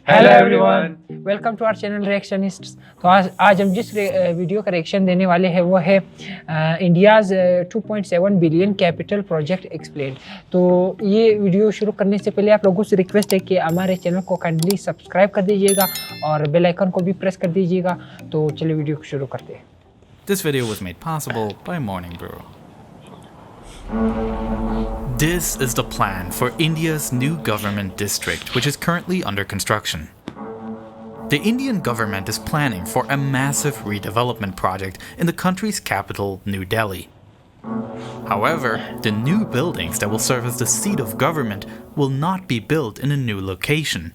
Hello everyone, welcome to our channel Reactionists. तो आज हम जिस वीडियो का रिएक्शन देने वाले हैं वो है India's 2.7 billion capital project explain. तो ये वीडियो शुरू करने से पहले आप लोगों से रिक्वेस्ट है कि हमारे चैनल को काइंडली सब्सक्राइब कर दीजिएगा और बेल आइकन को भी प्रेस कर दीजिएगा। तो चलिए वीडियो को शुरू करते हैं। This video was made possible by Morning Brew. This is the plan for India's new government district, which is currently under construction. The Indian government is planning for a massive redevelopment project in the country's capital, New Delhi. However, the new buildings that will serve as the seat of government will not be built in a new location.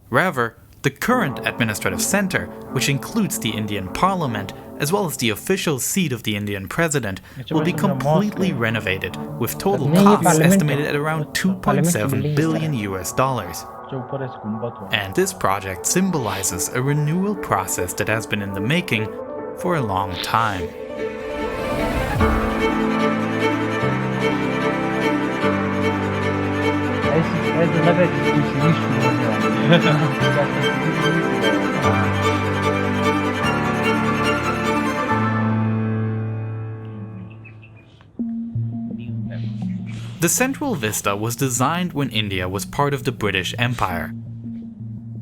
Rather, the current administrative center, which includes the Indian Parliament, as well as the official seat of the Indian President, will be completely renovated, with total costs estimated at around $2.7 billion US. And this project symbolizes a renewal process that has been in the making for a long time. The Central Vista was designed when India was part of the British Empire.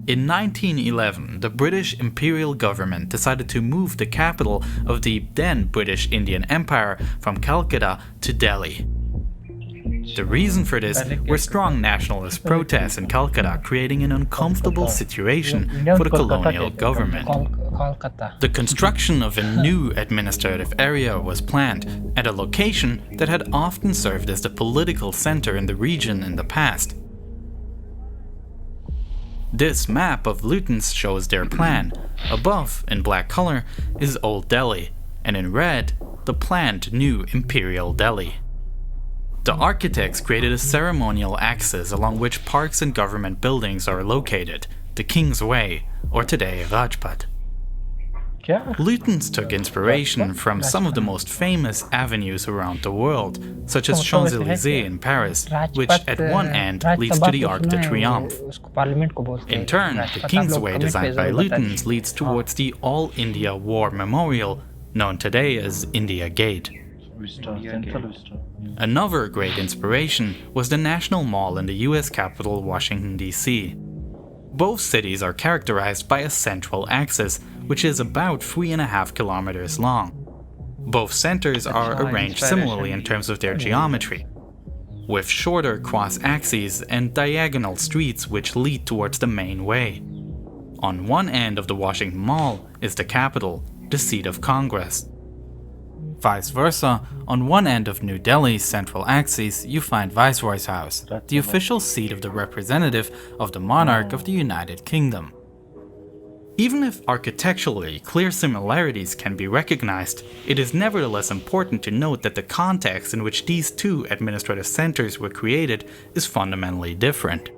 In 1911, the British Imperial government decided to move the capital of the then British Indian Empire from Calcutta to Delhi. The reason for this were strong nationalist protests in Calcutta, creating an uncomfortable situation for the colonial government. The construction of a new administrative area was planned at a location that had often served as the political center in the region in the past. This map of Lutyens shows their plan. Above, in black color, is Old Delhi, and in red, the planned new Imperial Delhi. The architects created a ceremonial axis along which parks and government buildings are located, the King's Way, or today Rajpath. Lutyens took inspiration from some of the most famous avenues around the world, such as Champs-Élysées in Paris, which at one end leads to the Arc de Triomphe. In turn, the King's Way designed by Lutyens leads towards the All India War Memorial, known today as India Gate. Another great inspiration was the National Mall in the US capital, Washington, D.C. Both cities are characterized by a central axis, which is about 3.5 kilometers long. Both centers are arranged similarly in terms of their geometry, with shorter cross-axes and diagonal streets which lead towards the main way. On one end of the Washington Mall is the Capitol, the seat of Congress. Vice versa, on one end of New Delhi's central axis, you find Viceroy's House, the official seat of the representative of the monarch of the United Kingdom. Even if architecturally clear similarities can be recognized, it is nevertheless important to note that the context in which these two administrative centers were created is fundamentally different.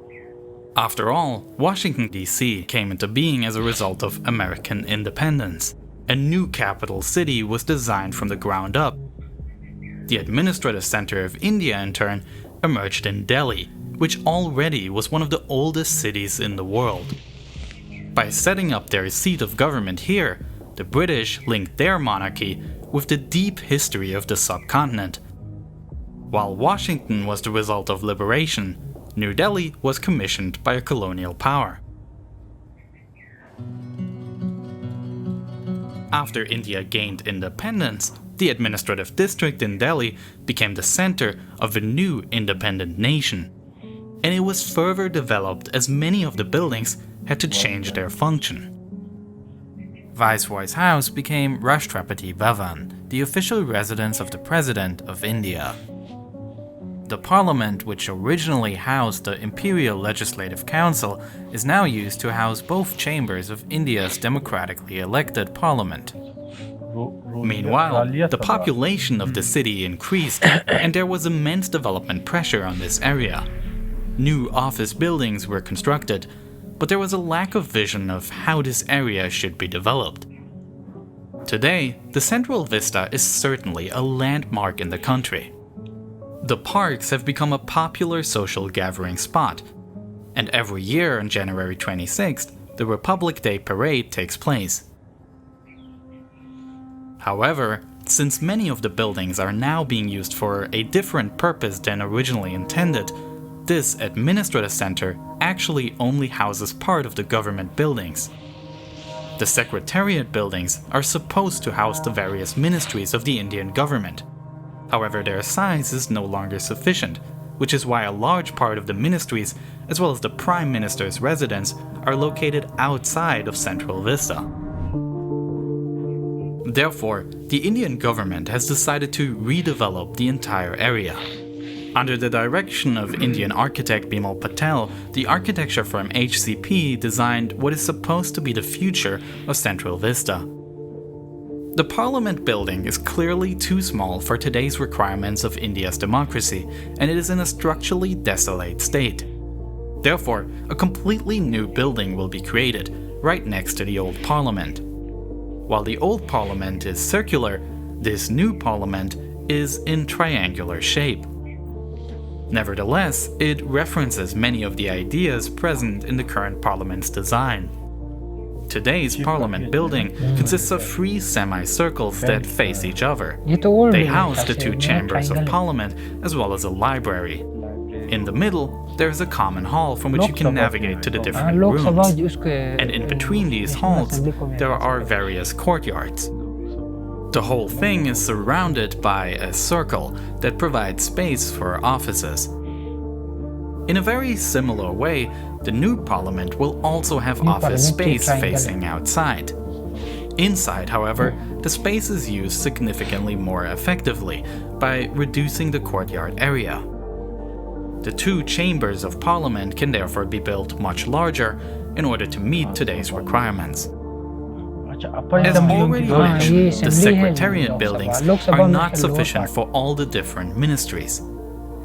After all, Washington, D.C. came into being as a result of American independence. A new capital city was designed from the ground up. The administrative center of India, in turn, emerged in Delhi, which already was one of the oldest cities in the world. By setting up their seat of government here, the British linked their monarchy with the deep history of the subcontinent. While Washington was the result of liberation, New Delhi was commissioned by a colonial power. After India gained independence, the administrative district in Delhi became the center of a new independent nation. And it was further developed as many of the buildings had to change their function. Viceroy's House became Rashtrapati Bhavan, the official residence of the President of India. The parliament, which originally housed the Imperial Legislative Council, is now used to house both chambers of India's democratically elected parliament. Meanwhile, the population of the city increased, and there was immense development pressure on this area. New office buildings were constructed, but there was a lack of vision of how this area should be developed. Today, the Central Vista is certainly a landmark in the country. The parks have become a popular social gathering spot, and every year on January 26th, the Republic Day Parade takes place. However, since many of the buildings are now being used for a different purpose than originally intended, this administrative center actually only houses part of the government buildings. The Secretariat buildings are supposed to house the various ministries of the Indian government. However, their size is no longer sufficient, which is why a large part of the ministries, as well as the Prime Minister's residence, are located outside of Central Vista. Therefore, the Indian government has decided to redevelop the entire area. Under the direction of Indian architect Bimal Patel, the architecture firm HCP designed what is supposed to be the future of Central Vista. The Parliament building is clearly too small for today's requirements of India's democracy, and it is in a structurally desolate state. Therefore, a completely new building will be created, right next to the old Parliament. While the old Parliament is circular, this new Parliament is in triangular shape. Nevertheless, it references many of the ideas present in the current Parliament's design. Today's Parliament building consists of 3 semicircles that face each other. They house the 2 chambers of Parliament as well as a library. In the middle, there is a common hall from which you can navigate to the different rooms. And in between these halls, there are various courtyards. The whole thing is surrounded by a circle that provides space for offices. In a very similar way, the new Parliament will also have office space facing outside. Inside, however, the space is used significantly more effectively by reducing the courtyard area. The 2 chambers of Parliament can therefore be built much larger in order to meet today's requirements. As already mentioned, the Secretariat buildings are not sufficient for all the different ministries,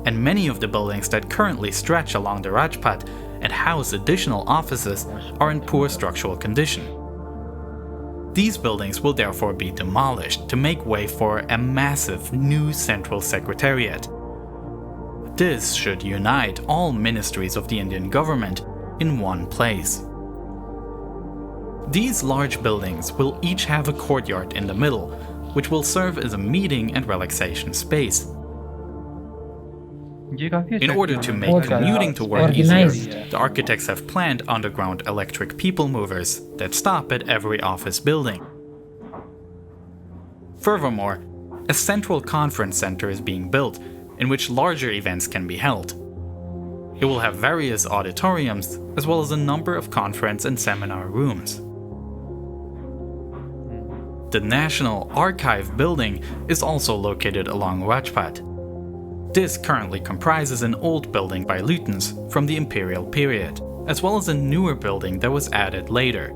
and many of the buildings that currently stretch along the Rajpath and house additional offices are in poor structural condition. These buildings will therefore be demolished to make way for a massive new Central Secretariat. This should unite all ministries of the Indian government in one place. These large buildings will each have a courtyard in the middle, which will serve as a meeting and relaxation space. In order to make commuting to work easier, the architects have planned underground electric people movers that stop at every office building. Furthermore, a central conference center is being built in which larger events can be held. It will have various auditoriums as well as a number of conference and seminar rooms. The National Archive building is also located along Rajpath. This currently comprises an old building by Lutens from the imperial period, as well as a newer building that was added later.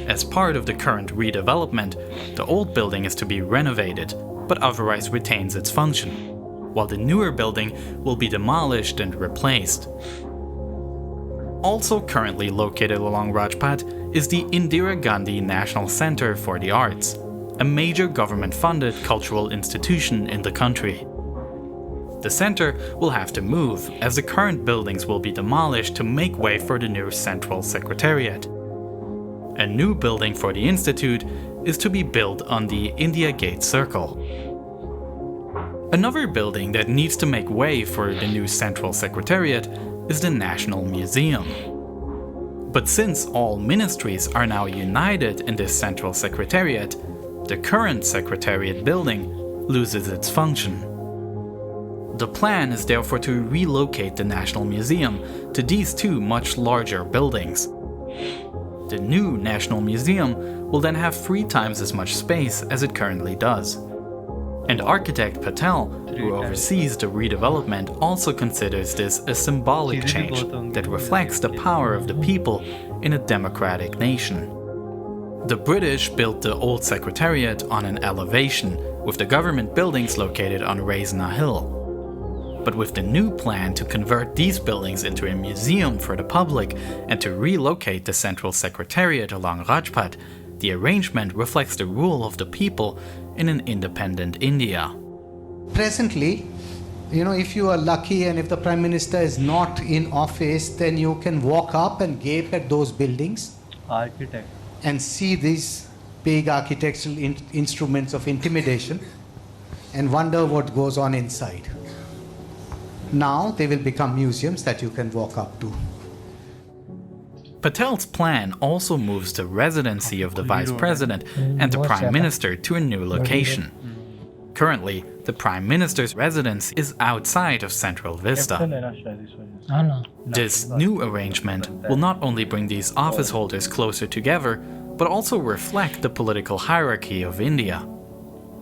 As part of the current redevelopment, the old building is to be renovated, but otherwise retains its function, while the newer building will be demolished and replaced. Also currently located along Rajpath is the Indira Gandhi National Center for the Arts, a major government-funded cultural institution in the country. The center will have to move, as the current buildings will be demolished to make way for the new Central Secretariat. A new building for the institute is to be built on the India Gate Circle. Another building that needs to make way for the new Central Secretariat is the National Museum. But since all ministries are now united in this Central Secretariat, the current Secretariat building loses its function. The plan is therefore to relocate the National Museum to these 2 much larger buildings. The new National Museum will then have 3 times as much space as it currently does. And architect Patel, who oversees the redevelopment, also considers this a symbolic change that reflects the power of the people in a democratic nation. The British built the old Secretariat on an elevation, with the government buildings located on Raisina Hill. But with the new plan to convert these buildings into a museum for the public and to relocate the Central Secretariat along Rajpath, the arrangement reflects the rule of the people in an independent India. Presently, You know, if you are lucky and if the Prime Minister is not in office, then you can walk up and gape at those buildings and see these big architectural instruments of intimidation and wonder what goes on inside. Now they will become museums that you can walk up to. Patel's plan also moves the residency of the Vice President and the Prime Minister to a new location. Currently, the Prime Minister's residence is outside of Central Vista. This new arrangement will not only bring these office holders closer together, but also reflect the political hierarchy of India.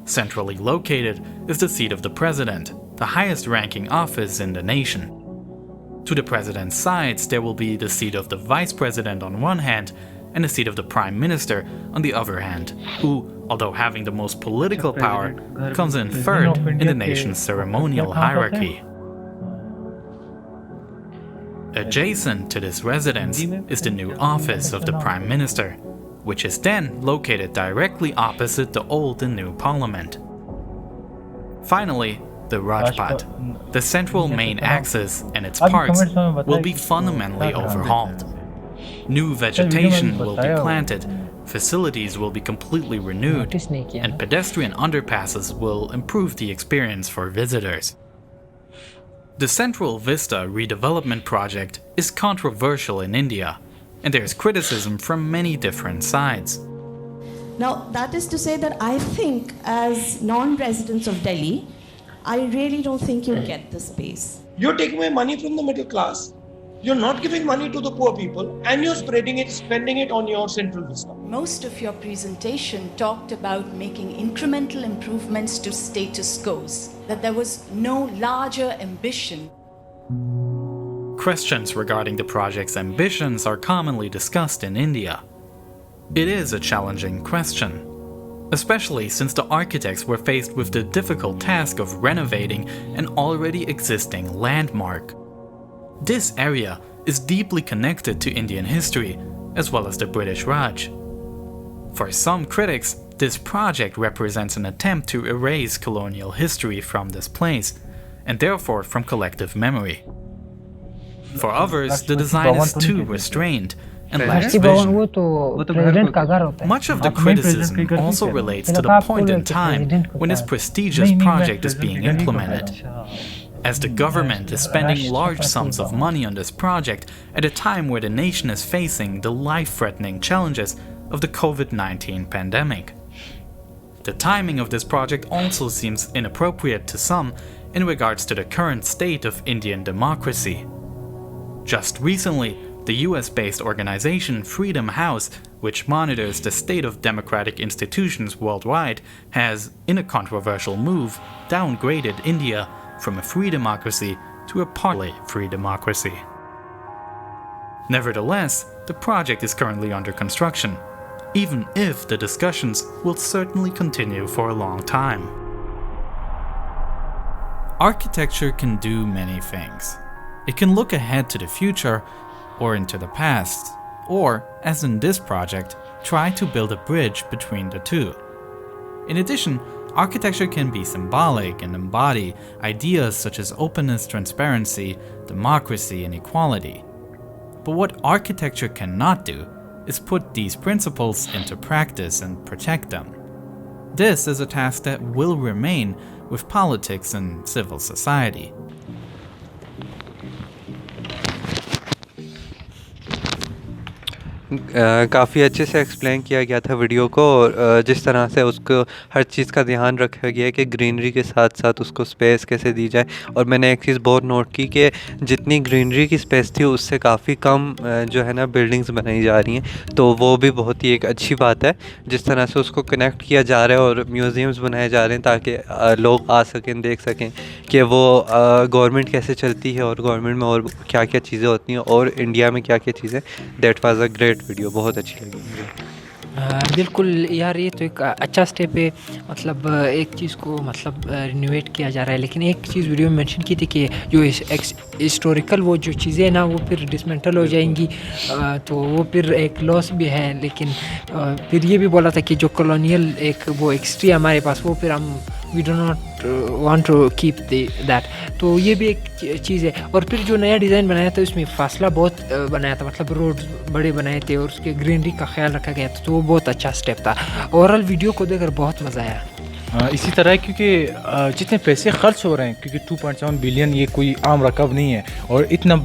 Centrally located is the seat of the President, the highest-ranking office in the nation. To the President's sides, there will be the seat of the Vice President on one hand and the seat of the Prime Minister on the other hand, who, although having the most political power, comes in third in the nation's ceremonial hierarchy. Adjacent to this residence is the new office of the Prime Minister, which is then located directly opposite the old and new Parliament. Finally, the Rajpath, the central main axis and its parks, will be fundamentally overhauled. New vegetation will be planted, facilities will be completely renewed, and pedestrian underpasses will improve the experience for visitors. The Central Vista redevelopment project is controversial in India, and there is criticism from many different sides. Now, that is to say that I think as non-residents of Delhi, I really don't think you'll get the space. You're taking away money from the middle class. You're not giving money to the poor people, and you're spending it on your Central Vista. Most of your presentation talked about making incremental improvements to status quos, that there was no larger ambition. Questions regarding the project's ambitions are commonly discussed in India. It is a challenging question, especially since the architects were faced with the difficult task of renovating an already existing landmark. This area is deeply connected to Indian history, as well as the British Raj. For some critics, this project represents an attempt to erase colonial history from this place, and therefore from collective memory. For others, the design is too restrained and lacks vision. Much of the criticism also relates to the point in time when this prestigious project is being implemented. As the government is spending large sums of money on this project at a time where the nation is facing the life-threatening challenges of the COVID-19 pandemic. The timing of this project also seems inappropriate to some in regards to the current state of Indian democracy. Just recently, the US-based organization Freedom House, which monitors the state of democratic institutions worldwide, has, in a controversial move, downgraded India from a free democracy to a partly free democracy. Nevertheless, the project is currently under construction, even if the discussions will certainly continue for a long time. Architecture can do many things. It can look ahead to the future or into the past, or, as in this project, try to build a bridge between the two. In addition, architecture can be symbolic and embody ideas such as openness, transparency, democracy, and equality. But what architecture cannot do is put these principles into practice and protect them. This is a task that will remain with politics and civil society. काफ़ी अच्छे से explain किया गया था video को, और जिस तरह से उसको हर चीज़ का ध्यान रखा गया है कि ग्रीनरी के साथ साथ उसको स्पेस कैसे दी जाए। और मैंने एक चीज़ बहुत नोट की कि जितनी ग्रीनरी की स्पेस थी उससे काफ़ी कम जो है ना बिल्डिंग्स बनाई जा रही हैं, तो वो भी बहुत ही एक अच्छी बात है। जिस तरह से उसको कनेक्ट किया जा रहा है और म्यूज़ियम्स बनाए जा रहे हैं ताकि लोग आ सकें, देख सकें कि वो गवर्नमेंट कैसे चलती है और गवर्नमेंट में और क्या क्या चीज़ें होती हैं और इंडिया में क्या क्या चीज़ें। That was a great video, बहुत अच्छी लगी मुझे। बिल्कुल यार, ये तो एक अच्छा स्टेप है। मतलब एक चीज़ को मतलब रिनोवेट किया जा रहा है, लेकिन एक चीज़ वीडियो में मेंशन की थी कि जो हिस्टोरिकल वो जो चीज़ें ना वो फिर डिसमेंटल हो जाएंगी, तो वो फिर एक लॉस भी है। लेकिन फिर ये भी बोला था कि जो कॉलोनियल एक वो हिस्ट्री हमारे पास वो फिर हम we do not want to keep that. तो ये भी एक चीज़ है। और फिर जो नया डिज़ाइन बनाया था उसमें फासला बहुत बनाया था, मतलब रोड बड़े बनाए थे और उसके ग्रीनरी का ख्याल रखा गया था, तो वो बहुत अच्छा स्टेप था। ओवरऑल वीडियो को देखकर बहुत मज़ा आया। इसी तरह क्योंकि जितने पैसे खर्च हो रहे हैं, क्योंकि 2.7 बिलियन ये कोई आम रकम नहीं है, और इतना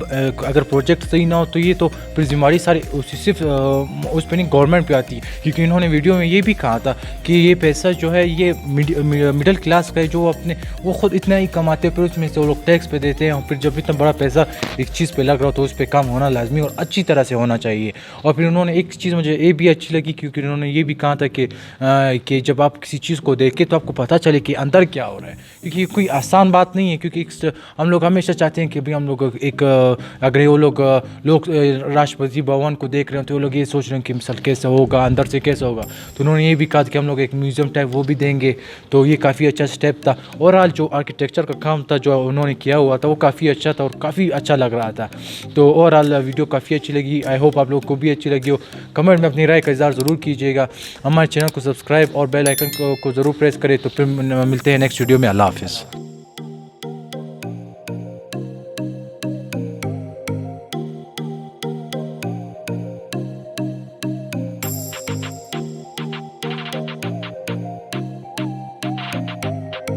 अगर प्रोजेक्ट सही ना हो तो ये तो फिर जिम्मेदारी सारी सिर्फ उस पर नहीं गवर्नमेंट पे आती है। क्योंकि इन्होंने वीडियो में ये भी कहा था कि ये पैसा जो है ये मिडिल क्लास का है, जो अपने वो खुद इतना ही कमाते हैं, फिर उसमें से वो लोग टैक्स पे देते हैं, और फिर जब इतना बड़ा पैसा एक चीज़ पे लग रहा हो तो उस पर काम होना लाजमी और अच्छी तरह से होना चाहिए। और फिर उन्होंने एक चीज़ मुझे ये भी अच्छी लगी, क्योंकि उन्होंने ये भी कहा था कि जब आप किसी चीज़ को देखें तो आपको पता चले कि अंदर क्या हो रहा है, क्योंकि कोई आसान बात नहीं है। क्योंकि हम लोग हमेशा चाहते हैं कि भाई हम लोग एक अगर वो लोग राष्ट्रपति भवन को देख रहे हैं तो वो लोग ये सोच रहे हैं कि मिसल कैसा होगा, अंदर से कैसा होगा। तो उन्होंने ये भी कहा कि हम लोग एक म्यूज़ियम टाइप वो भी देंगे, तो ये काफ़ी अच्छा स्टेप था। ओवरऑल जो आर्किटेक्चर का काम था जो उन्होंने किया हुआ था वो काफ़ी अच्छा था और काफ़ी अच्छा लग रहा था। तो ओवरऑल वीडियो काफ़ी अच्छी लगी। आई होप आप लोग को भी अच्छी लगी हो। कमेंट में अपनी राय का इज़हार ज़रूर कीजिएगा। हमारे चैनल को सब्सक्राइब और बेल आइकन को ज़रूर प्रेस करें। तो फिर मिलते हैं नेक्स्ट वीडियो में। अल्लाह हाफ़िज़।